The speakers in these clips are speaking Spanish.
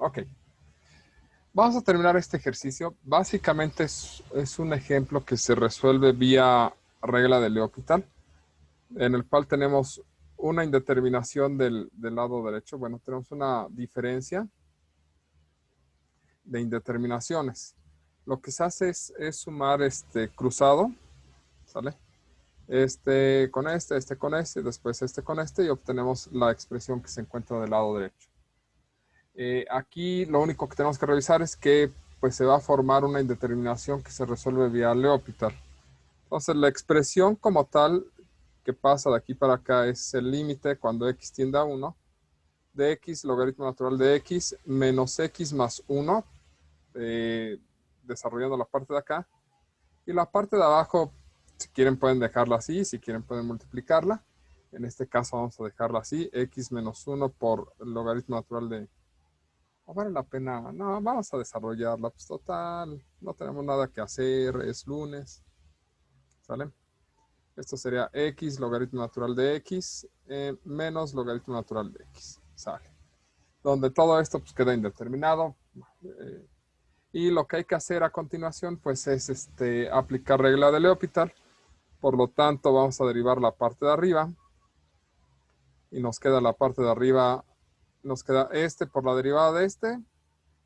Ok. Vamos a terminar este ejercicio. Básicamente es un ejemplo que se resuelve vía regla de L'Hopital, en el cual tenemos una indeterminación del lado derecho. Bueno, tenemos una diferencia de indeterminaciones. Lo que se hace es sumar cruzado, ¿sale? Este con este, después este con este, y obtenemos la expresión que se encuentra del lado derecho. Aquí lo único que tenemos que revisar es que pues, se va a formar una indeterminación que se resuelve vía L'Hopital. Entonces la expresión como tal que pasa de aquí para acá es el límite cuando x tiende a 1 de x logaritmo natural de x menos x más 1, desarrollando la parte de acá. Y la parte de abajo, si quieren pueden dejarla así, si quieren pueden multiplicarla. En este caso vamos a dejarla así, x menos 1 por el logaritmo natural de... ¿No vale la pena? No, vamos a desarrollarla. Pues total, no tenemos nada que hacer, es lunes. ¿Sale? Esto sería x logaritmo natural de x menos logaritmo natural de x. Sale. Donde todo esto pues, queda indeterminado. Y lo que hay que hacer a continuación pues es aplicar regla de L'Hopital. Por lo tanto vamos a derivar la parte de arriba. Y nos queda la parte de arriba, nos queda por la derivada de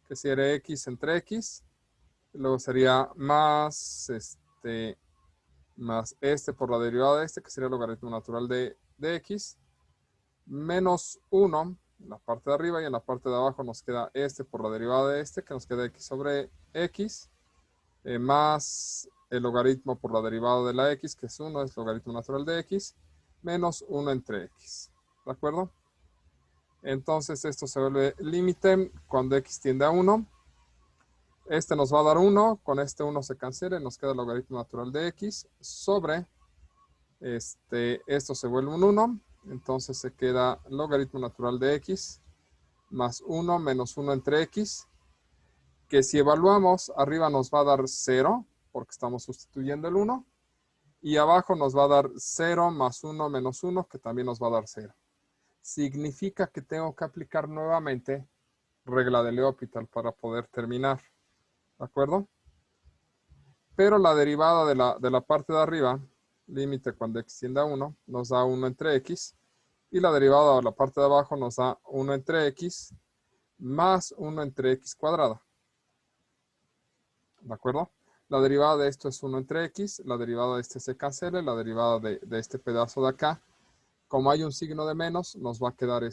que sería x entre x. Y luego sería más más por la derivada de que sería el logaritmo natural de x, menos 1 en la parte de arriba, y en la parte de abajo nos queda por la derivada de que nos queda x sobre x, más el logaritmo por la derivada de la x, que es 1, es logaritmo natural de x, menos 1 entre x. ¿De acuerdo? Entonces esto se vuelve límite cuando x tiende a 1. Nos va a dar 1, con 1 se cancela y nos queda el logaritmo natural de x sobre, esto se vuelve un 1, entonces se queda logaritmo natural de x más 1 menos 1 entre x, que si evaluamos, arriba nos va a dar 0, porque estamos sustituyendo el 1, y abajo nos va a dar 0 más 1 menos 1, que también nos va a dar 0. Significa que tengo que aplicar nuevamente regla de L'Hopital para poder terminar. ¿De acuerdo? Pero la derivada de la parte de arriba, límite cuando x tiende a 1, nos da 1 entre x. Y la derivada de la parte de abajo nos da 1 entre x más 1 entre x cuadrada. ¿De acuerdo? La derivada de esto es 1 entre x. La derivada de se cancela. La derivada de este pedazo de acá, como hay un signo de menos, nos va a quedar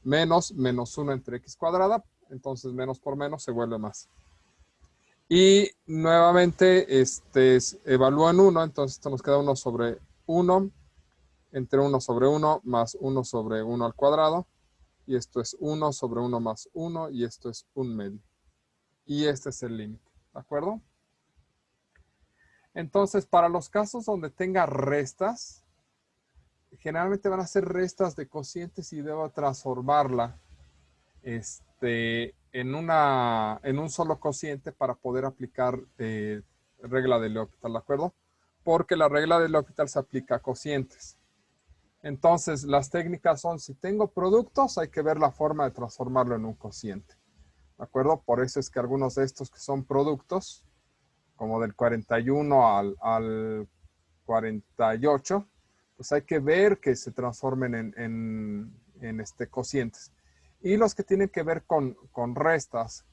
menos 1 entre x cuadrada. Entonces menos por menos se vuelve más. Y nuevamente evalúa en 1, entonces esto nos queda 1 sobre 1, entre 1 sobre 1 más 1 sobre 1 al cuadrado. Y esto es 1 sobre 1 más 1, y esto es 1 medio. Y este es el límite, ¿de acuerdo? Entonces, para los casos donde tenga restas, generalmente van a ser restas de cocientes y debo transformarla en un solo cociente para poder aplicar regla de L'Hopital, ¿de acuerdo? Porque la regla de L'Hopital se aplica a cocientes. Entonces, las técnicas son, si tengo productos, hay que ver la forma de transformarlo en un cociente. ¿De acuerdo? Por eso es que algunos de estos que son productos, como del 41 al 48, pues hay que ver que se transformen en cocientes. Y los que tienen que ver con restas,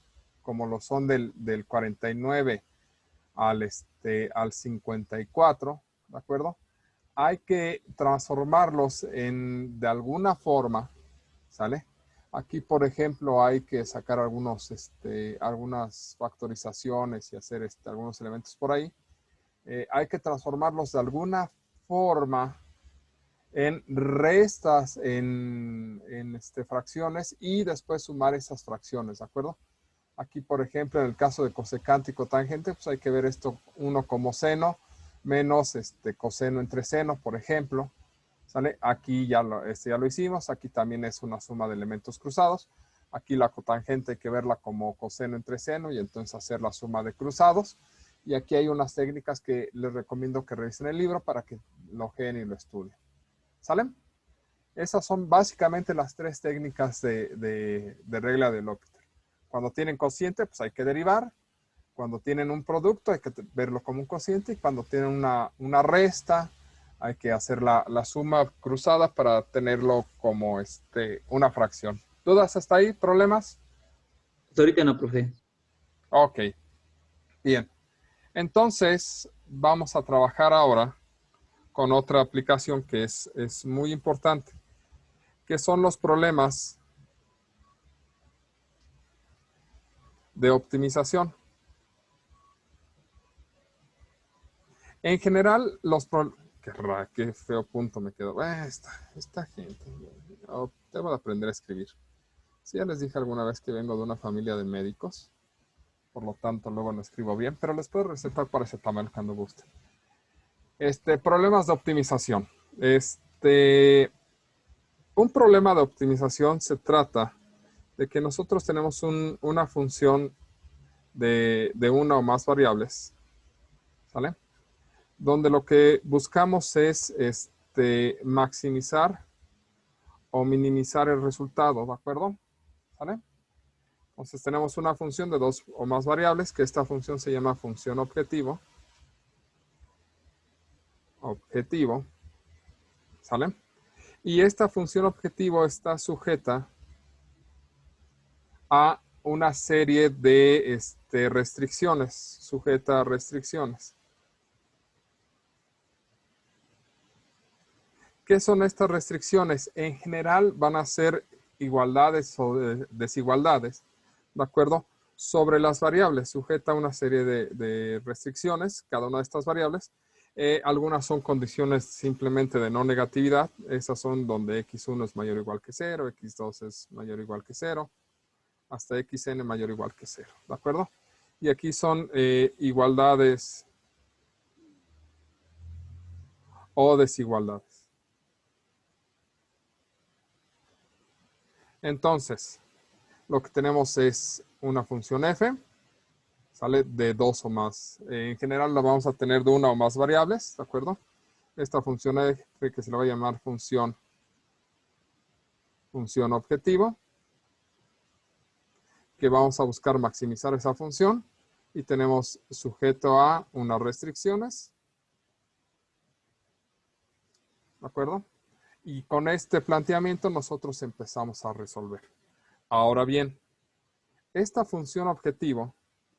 como lo son del 49 al 54, ¿de acuerdo? Hay que transformarlos de alguna forma, ¿sale? Aquí, por ejemplo, hay que sacar algunas factorizaciones y hacer algunos elementos por ahí. Hay que transformarlos de alguna forma en restas, en fracciones, y después sumar esas fracciones, ¿de acuerdo? Aquí, por ejemplo, en el caso de cosecante y cotangente, pues hay que ver esto uno como seno, menos coseno entre seno, por ejemplo. ¿Sale? Aquí ya lo hicimos. Aquí también es una suma de elementos cruzados. Aquí la cotangente hay que verla como coseno entre seno y entonces hacer la suma de cruzados. Y aquí hay unas técnicas que les recomiendo que revisen el libro para que lo ojeen y lo estudien. ¿Sale? Esas son básicamente las tres técnicas de regla de L'Hopital. Cuando tienen cociente, pues hay que derivar. Cuando tienen un producto, hay que verlo como un cociente. Y cuando tienen una resta, hay que hacer la suma cruzada para tenerlo como una fracción. ¿Dudas hasta ahí? ¿Problemas? Hasta ahorita no, profe. Ok, bien. Entonces, vamos a trabajar ahora con otra aplicación que es muy importante, que son los problemas de optimización. En general, qué feo punto me quedó. Esta gente. Debo de aprender a escribir. Sí, ya les dije alguna vez que vengo de una familia de médicos, por lo tanto luego no escribo bien, pero les puedo recetar paracetamol cuando gusten. Problemas de optimización. Un problema de optimización se trata de que nosotros tenemos una función de una o más variables, ¿sale? Donde lo que buscamos es maximizar o minimizar el resultado, ¿de acuerdo? ¿Sale? Entonces tenemos una función de dos o más variables, que esta función se llama función objetivo. ¿Sale? Y esta función objetivo está sujeta a una serie de restricciones, sujeta a restricciones. ¿Qué son estas restricciones? En general van a ser igualdades o desigualdades, ¿de acuerdo? Sobre las variables, sujeta a una serie de restricciones, cada una de estas variables. Algunas son condiciones simplemente de no negatividad. Esas son donde x1 es mayor o igual que 0, x2 es mayor o igual que 0, hasta xn mayor o igual que 0, ¿de acuerdo? Y aquí son igualdades o desigualdades. Entonces, lo que tenemos es una función f, ¿sale? De dos o más. En general la vamos a tener de una o más variables, ¿de acuerdo? Esta función f que se le va a llamar función objetivo, que vamos a buscar maximizar esa función, y tenemos sujeto a unas restricciones, ¿de acuerdo? Y con este planteamiento nosotros empezamos a resolver. Ahora bien, esta función objetivo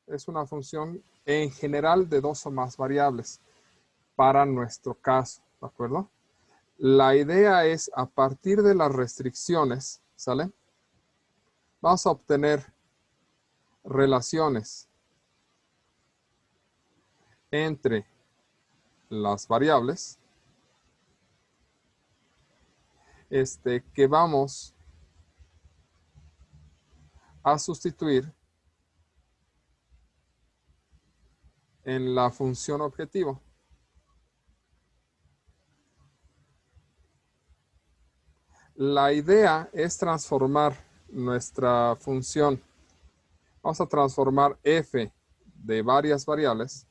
es una función en general de dos o más variables para nuestro caso, ¿de acuerdo? La idea es, a partir de las restricciones, ¿sale? Vamos a obtener relaciones entre las variables que vamos a sustituir en la función objetivo. La idea es transformar nuestra función. Vamos a transformar f de varias variables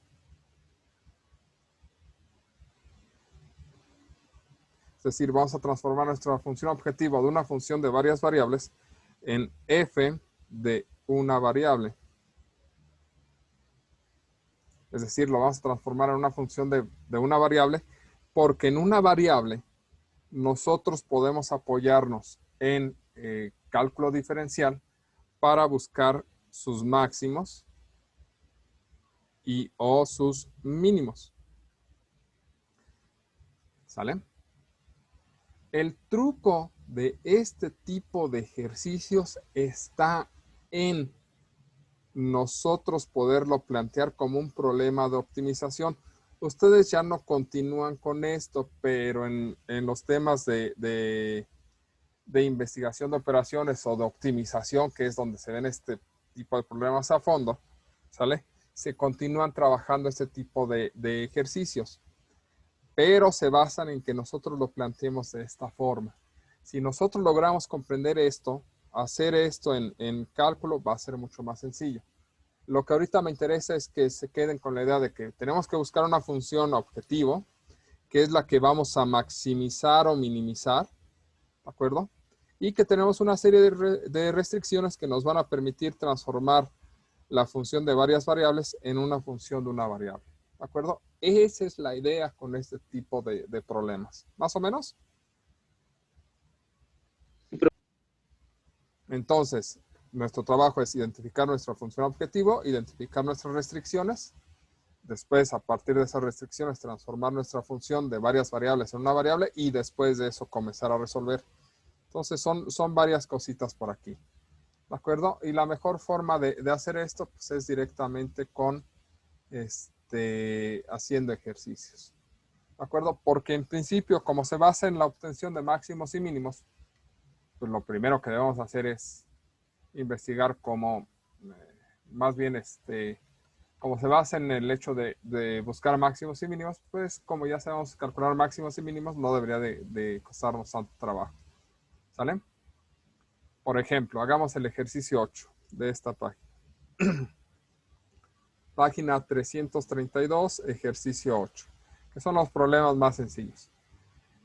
es decir, vamos a transformar nuestra función objetivo de una función de varias variables en f de una variable. Es decir, lo vamos a transformar en una función de una variable, porque en una variable nosotros podemos apoyarnos en cálculo diferencial para buscar sus máximos y o sus mínimos. ¿Sale? El truco de este tipo de ejercicios está en nosotros poderlo plantear como un problema de optimización. Ustedes ya no continúan con esto, pero en los temas de investigación de operaciones o de optimización, que es donde se ven este tipo de problemas a fondo, ¿sale? Se continúan trabajando este tipo de ejercicios, pero se basan en que nosotros lo planteemos de esta forma. Si nosotros logramos comprender esto, hacer esto en cálculo va a ser mucho más sencillo. Lo que ahorita me interesa es que se queden con la idea de que tenemos que buscar una función objetivo, que es la que vamos a maximizar o minimizar, ¿De acuerdo? Y que tenemos una serie de restricciones que nos van a permitir transformar la función de varias variables en una función de una variable. ¿De acuerdo? Esa es la idea con este tipo de problemas. ¿Más o menos? Entonces, nuestro trabajo es identificar nuestra función objetivo, identificar nuestras restricciones. Después, a partir de esas restricciones, transformar nuestra función de varias variables en una variable y después de eso comenzar a resolver. Entonces, son varias cositas por aquí. ¿De acuerdo? Y la mejor forma de hacer esto pues, es directamente con haciendo ejercicios. ¿De acuerdo? Porque en principio, como se basa en la obtención de máximos y mínimos, pues lo primero que debemos hacer es investigar cómo, más bien, como se basa en el hecho de buscar máximos y mínimos, pues como ya sabemos calcular máximos y mínimos, no debería de costarnos tanto trabajo. ¿Sale? Por ejemplo, hagamos el ejercicio 8 de esta página. Página 332, ejercicio 8, que son los problemas más sencillos.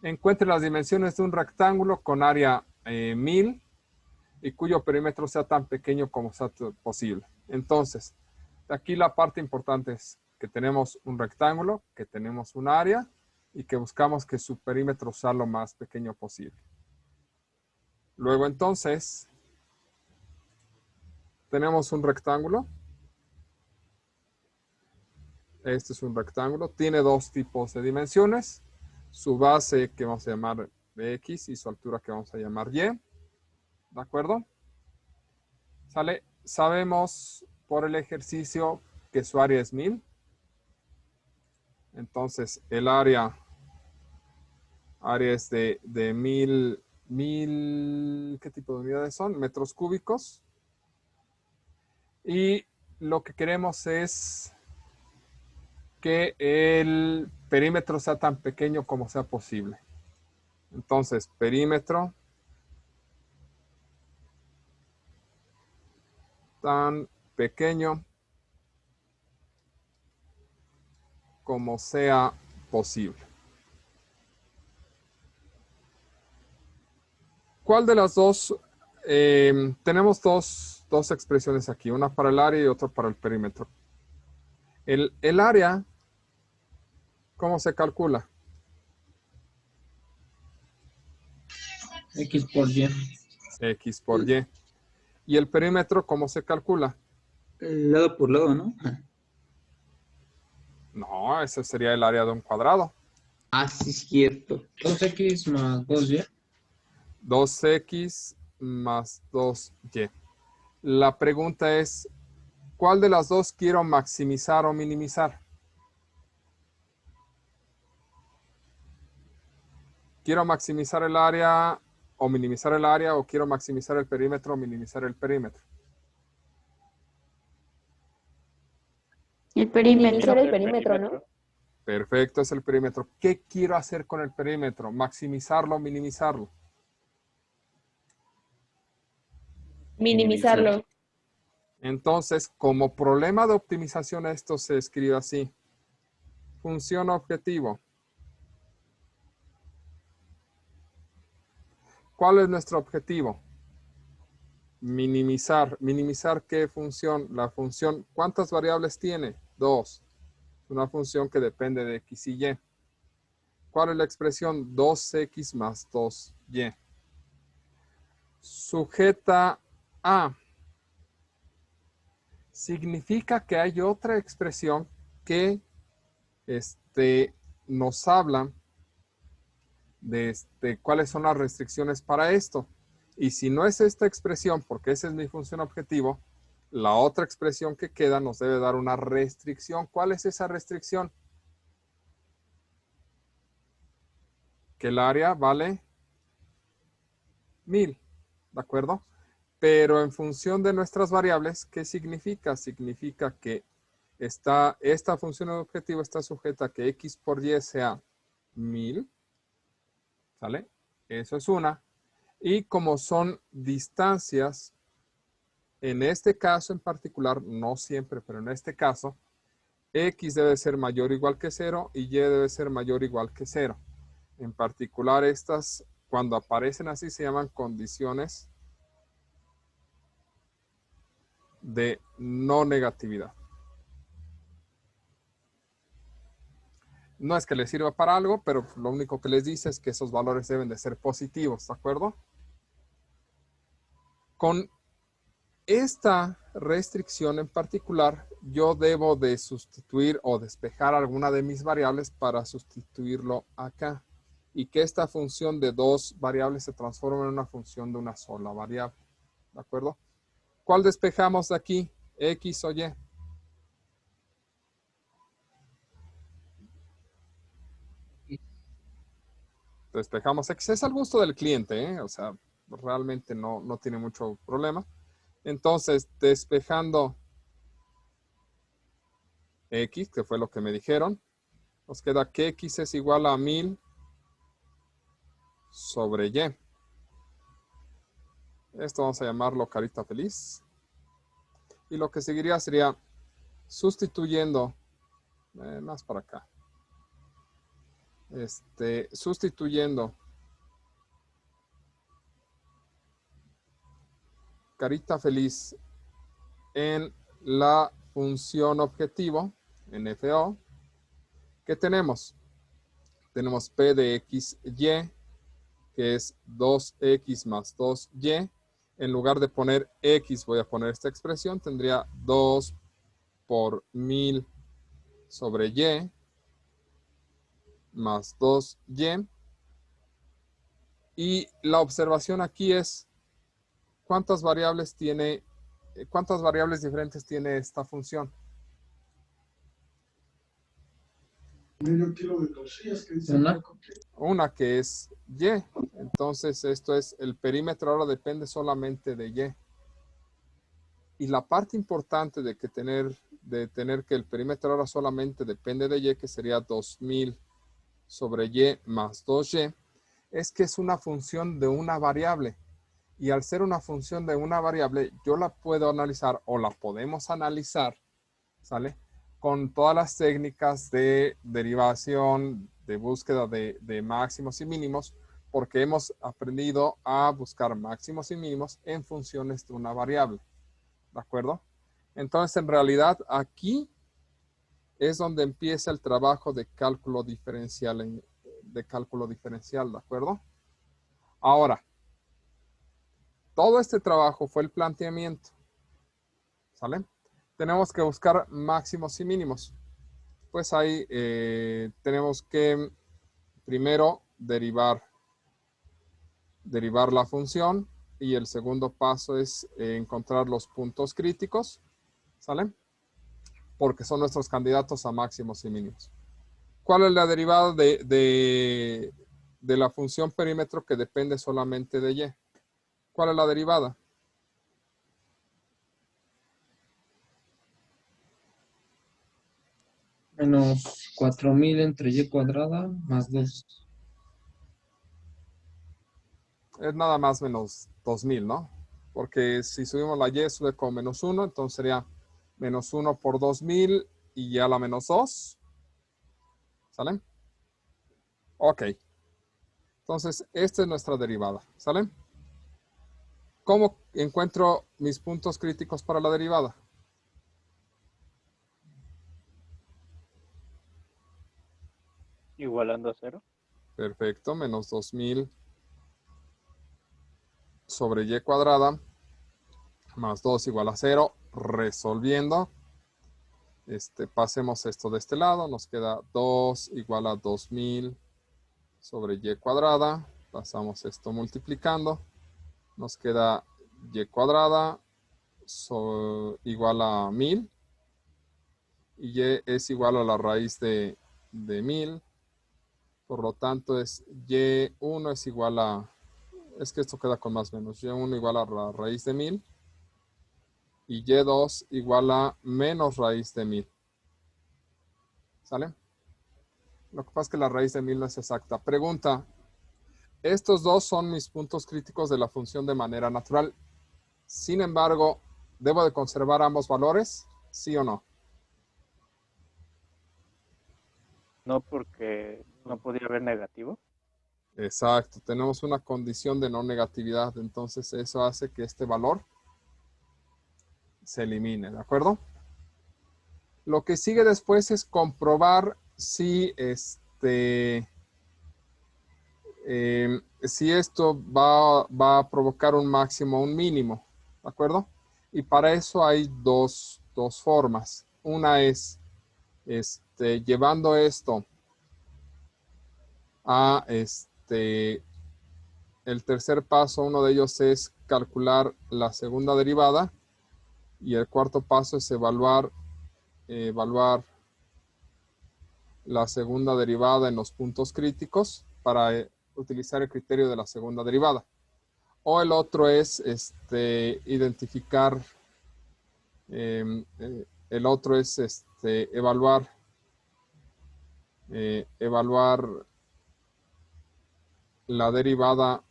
Encuentre las dimensiones de un rectángulo con área 1000 y cuyo perímetro sea tan pequeño como sea posible. Entonces, aquí la parte importante es que tenemos un rectángulo, que tenemos un área y que buscamos que su perímetro sea lo más pequeño posible. Luego entonces, tenemos un rectángulo. Este es un rectángulo. Tiene dos tipos de dimensiones. Su base que vamos a llamar X y su altura que vamos a llamar Y. ¿De acuerdo? ¿Sale? Sabemos por el ejercicio que su área es 1000. Entonces, el área es de 1000, ¿qué tipo de unidades son? Metros cúbicos. Y lo que queremos es que el perímetro sea tan pequeño como sea posible. Entonces, perímetro tan pequeño como sea posible. ¿Cuál de las dos? Tenemos dos expresiones aquí, una para el área y otra para el perímetro. El área, ¿cómo se calcula? X por Y. X por Y. ¿Y el perímetro cómo se calcula? Lado por lado, ¿no? No, ese sería el área de un cuadrado. Ah, sí, es cierto. 2X más 2Y. 2X más 2Y. La pregunta es, ¿cuál de las dos quiero maximizar o minimizar? ¿Quiero maximizar el área o minimizar el área o quiero maximizar el perímetro o minimizar el perímetro? El perímetro. Minimizar el perímetro, ¿no? Perfecto, es el perímetro. ¿Qué quiero hacer con el perímetro? ¿Maximizarlo o minimizarlo? Minimizarlo. Entonces, como problema de optimización, esto se escribe así. Función objetivo. ¿Cuál es nuestro objetivo? Minimizar. ¿Minimizar qué función? La función, ¿cuántas variables tiene? 2. Es una función que depende de X y Y. ¿Cuál es la expresión? 2X más 2Y. Sujeta a. Significa que hay otra expresión que nos habla de cuáles son las restricciones para esto. Y si no es esta expresión, porque esa es mi función objetivo, la otra expresión que queda nos debe dar una restricción. ¿Cuál es esa restricción? Que el área vale 1000, ¿de acuerdo? Pero en función de nuestras variables, ¿qué significa? Significa que esta función objetivo está sujeta a que X por Y sea 1000, ¿sale? Eso es una. Y como son distancias, en este caso en particular, no siempre, pero en este caso, X debe ser mayor o igual que 0 y Y debe ser mayor o igual que 0. En particular, estas cuando aparecen así se llaman condiciones de no negatividad. No es que les sirva para algo, pero lo único que les dice es que esos valores deben de ser positivos, ¿de acuerdo? Con esta restricción en particular, yo debo de sustituir o despejar alguna de mis variables para sustituirlo acá. Y que esta función de dos variables se transforme en una función de una sola variable. ¿De acuerdo? ¿Cuál despejamos de aquí? ¿X o Y? Despejamos X. Es al gusto del cliente, ¿eh? O sea, realmente no tiene mucho problema. Entonces, despejando X, que fue lo que me dijeron, nos queda que X es igual a 1000 sobre Y. Esto vamos a llamarlo carita feliz. Y lo que seguiría sería sustituyendo, más para acá. Sustituyendo carita feliz en la función objetivo, en FO, ¿qué tenemos? Tenemos P de XY, que es 2X más 2Y. En lugar de poner X, voy a poner esta expresión. Tendría 2 por 1000 sobre Y más 2Y. Y la observación aquí es cuántas variables diferentes tiene esta función. Una. Una que es Y. Entonces esto es, el perímetro ahora depende solamente de Y. Y la parte importante de tener que el perímetro ahora solamente depende de Y, que sería 2000 sobre Y más 2Y, es que es una función de una variable. Y al ser una función de una variable, yo la puedo analizar o la podemos analizar, ¿sale? Con todas las técnicas de derivación, de búsqueda de máximos y mínimos, porque hemos aprendido a buscar máximos y mínimos en funciones de una variable. ¿De acuerdo? Entonces, en realidad, aquí es donde empieza el trabajo de cálculo diferencial, ¿de acuerdo? Ahora, todo este trabajo fue el planteamiento, ¿sale? Tenemos que buscar máximos y mínimos. Pues ahí tenemos que primero derivar la función y el segundo paso es encontrar los puntos críticos, ¿sale? Porque son nuestros candidatos a máximos y mínimos. ¿Cuál es la derivada de la función perímetro que depende solamente de Y? ¿Cuál es la derivada? Menos 4000 entre Y cuadrada más 2. Es nada más menos 2000, ¿no? Porque si subimos la Y sube con menos 1, entonces sería menos 1 por 2000 y ya la menos 2. ¿Sale? Ok. Entonces, esta es nuestra derivada. ¿Sale? ¿Cómo encuentro mis puntos críticos para la derivada? Igualando a cero. Perfecto. Menos 2000 sobre Y cuadrada más 2 igual a 0. Resolviendo. Pasemos esto de este lado. Nos queda 2 igual a 2000 sobre Y cuadrada. Pasamos esto multiplicando. Nos queda Y cuadrada igual a 1000. Y Y es igual a la raíz de 1000. Por lo tanto, es Y1 es igual a... Es que esto queda con más menos. Y1 igual a la raíz de 1000. Y Y2 igual a menos raíz de 1000. ¿Sale? Lo que pasa es que la raíz de 1000 no es exacta. Pregunta. Estos dos son mis puntos críticos de la función de manera natural. Sin embargo, ¿debo de conservar ambos valores? ¿Sí o no? No, porque no podía haber negativo. Exacto, tenemos una condición de no negatividad, entonces eso hace que este valor se elimine, ¿de acuerdo? Lo que sigue después es comprobar si si esto va a provocar un máximo o un mínimo, ¿de acuerdo? Y para eso hay dos formas. Una es llevando esto a el tercer paso, uno de ellos es calcular la segunda derivada y el cuarto paso es evaluar la segunda derivada en los puntos críticos para utilizar el criterio de la segunda derivada. O el otro es identificar, el otro es evaluar la derivada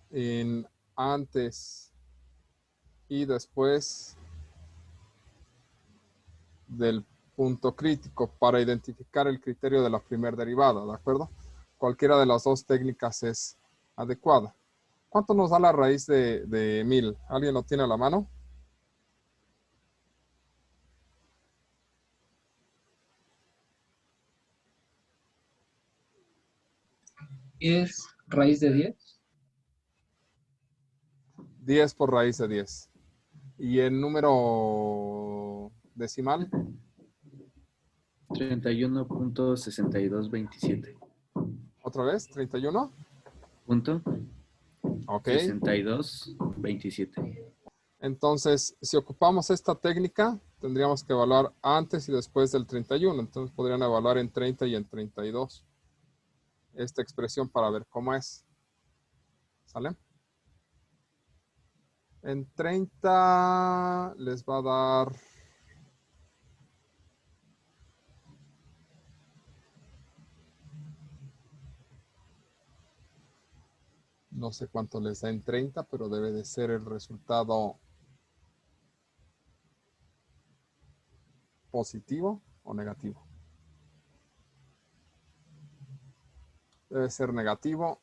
en antes y después del punto crítico para identificar el criterio de la primera derivada, ¿de acuerdo? Cualquiera de las dos técnicas es adecuada. ¿Cuánto nos da la raíz de 1000? ¿Alguien lo tiene a la mano? ¿Es raíz de 10? 10 por raíz de 10. ¿Y el número decimal? 31.6227. ¿Otra vez? ¿31? Punto Ok. 6227. Entonces, si ocupamos esta técnica, tendríamos que evaluar antes y después del 31. Entonces, podrían evaluar en 30 y en 32 esta expresión para ver cómo es. ¿Sale? En 30 les va a dar... No sé cuánto les da en 30, pero debe de ser el resultado positivo o negativo. Debe ser negativo.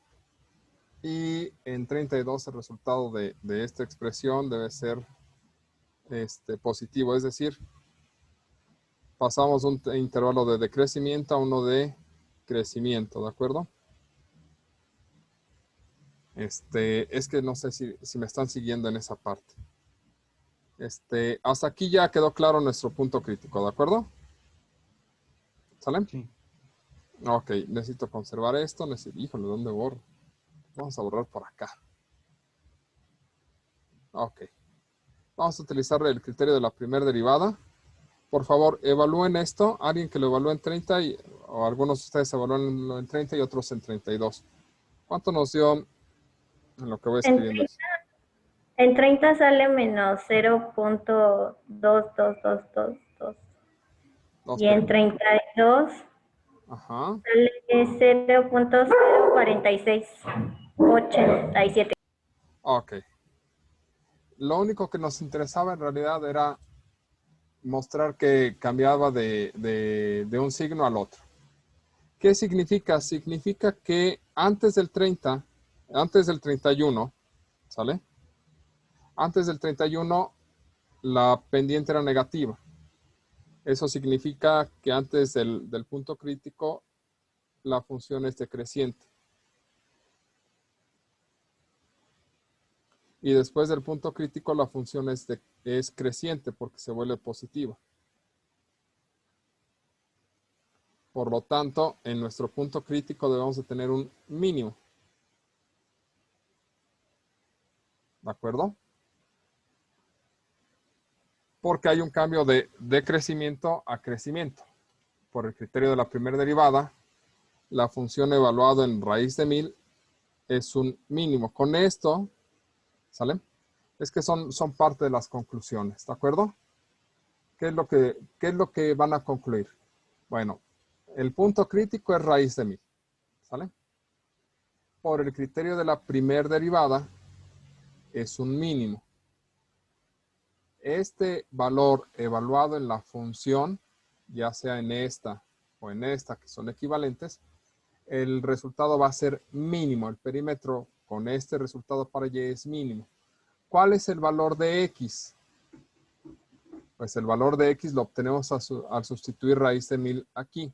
Y en 32 el resultado de esta expresión debe ser positivo. Es decir, pasamos un intervalo de decrecimiento a uno de crecimiento, ¿de acuerdo? Es que no sé si me están siguiendo en esa parte. Hasta aquí ya quedó claro nuestro punto crítico, ¿de acuerdo? ¿Sale? Sí. Ok, necesito conservar esto. Híjole, ¿dónde borro? Vamos a borrar por acá. Ok. Vamos a utilizar el criterio de la primera derivada. Por favor, evalúen esto. Alguien que lo evalúe en 30 o algunos de ustedes evalúen en 30 y otros en 32. ¿Cuánto nos dio en lo que voy En escribiendo? 30 sale menos 0.22222. Dos, Y en 32 ajá. sale 0.04687. Ok. Lo único que nos interesaba en realidad era mostrar que cambiaba de un signo al otro. ¿Qué significa? Significa que antes del 30, antes del 31, ¿sale? Antes del 31, la pendiente era negativa. Eso significa que antes del punto crítico, la función es decreciente. Y después del punto crítico, la función es creciente porque se vuelve positiva. Por lo tanto, en nuestro punto crítico debemos de tener un mínimo. ¿De acuerdo? Porque hay un cambio de decrecimiento a crecimiento. Por el criterio de la primera derivada, la función evaluada en raíz de 1000 es un mínimo. Con esto, ¿sale? Es que son parte de las conclusiones, ¿de acuerdo? ¿Qué es lo que van a concluir? Bueno, el punto crítico es raíz de 1000, ¿sale? Por el criterio de la primera derivada, es un mínimo. Este valor evaluado en la función, ya sea en esta o en esta, que son equivalentes, el resultado va a ser mínimo. El perímetro con este resultado para y es mínimo. ¿Cuál es el valor de x? Pues el valor de x lo obtenemos al sustituir raíz de 1000 aquí.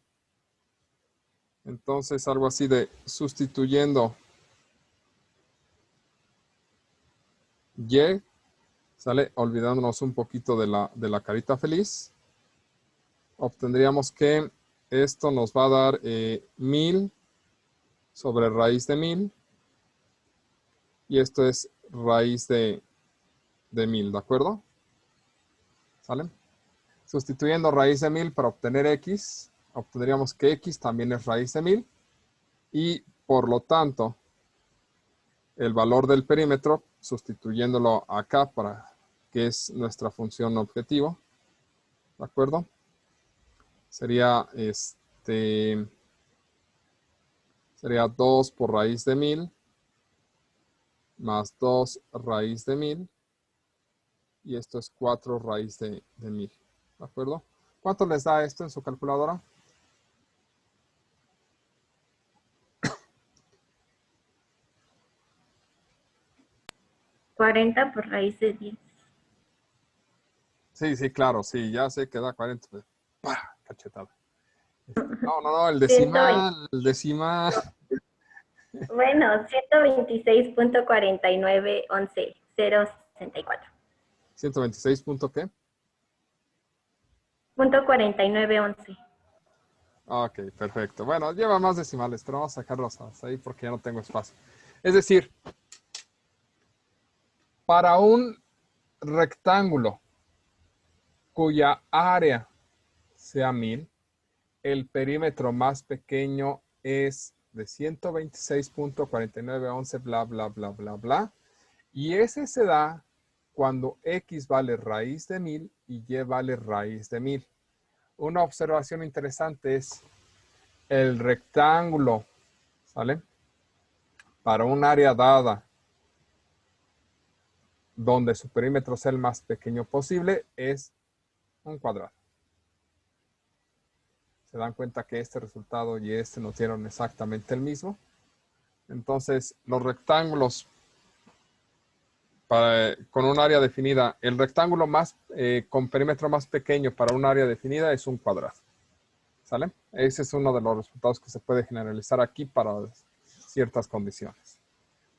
Entonces, algo así de sustituyendo y, ¿sale? Olvidándonos un poquito de la carita feliz. Obtendríamos que esto nos va a dar 1000 sobre raíz de 1000. Y esto es raíz de 1000, ¿de acuerdo? ¿Sale? Sustituyendo raíz de 1000 para obtener x, obtendríamos que x también es raíz de 1000. Y por lo tanto, el valor del perímetro, sustituyéndolo acá para que es nuestra función objetivo, ¿de acuerdo? Sería sería 2 por raíz de 1000 más 2 raíz de 1000 y esto es 4 raíz de 1000, ¿de acuerdo? ¿Cuánto les da esto en su calculadora? ¿40 por raíz de 10? Sí, claro, sí, ya sé que da 40. Pues, ¡pah! Cachetada. No, el 120. decimal. Bueno, 126.4911.064. 126 punto qué. Punto 4911. Ok, perfecto. Bueno, lleva más decimales, pero vamos a sacarlos hasta ahí porque ya no tengo espacio. Es decir, para un rectángulo cuya área sea 1000, el perímetro más pequeño es de 126.4911, bla, bla, bla, bla, bla. Y ese se da cuando x vale raíz de 1000 y y vale raíz de 1000. Una observación interesante es el rectángulo, ¿sale? Para un área dada donde su perímetro sea el más pequeño posible es un cuadrado. Se dan cuenta que este resultado y este no tienen exactamente el mismo. Entonces, los rectángulos con un área definida, el rectángulo con perímetro más pequeño para un área definida es un cuadrado. ¿Sale? Ese es uno de los resultados que se puede generalizar aquí para ciertas condiciones.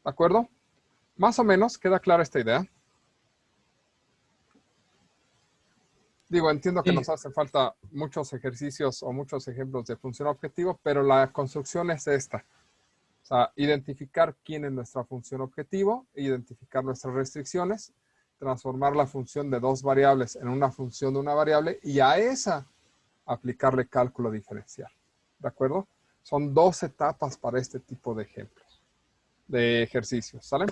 ¿De acuerdo? Más o menos, ¿queda clara esta idea? Digo, entiendo que Sí. nos hace falta muchos ejercicios o muchos ejemplos de función objetivo, pero la construcción es esta. O sea, identificar quién es nuestra función objetivo, identificar nuestras restricciones, transformar la función de dos variables en una función de una variable y a esa aplicarle cálculo diferencial. ¿De acuerdo? Son 2 etapas para este tipo de ejemplos, de ejercicios, ¿sale?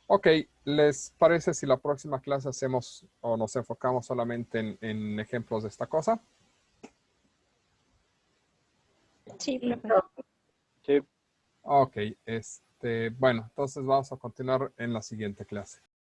Ok, ¿les parece si la próxima clase hacemos o nos enfocamos solamente en ejemplos de esta cosa? Sí, profe. Listo. Sí. Ok, bueno, entonces vamos a continuar en la siguiente clase.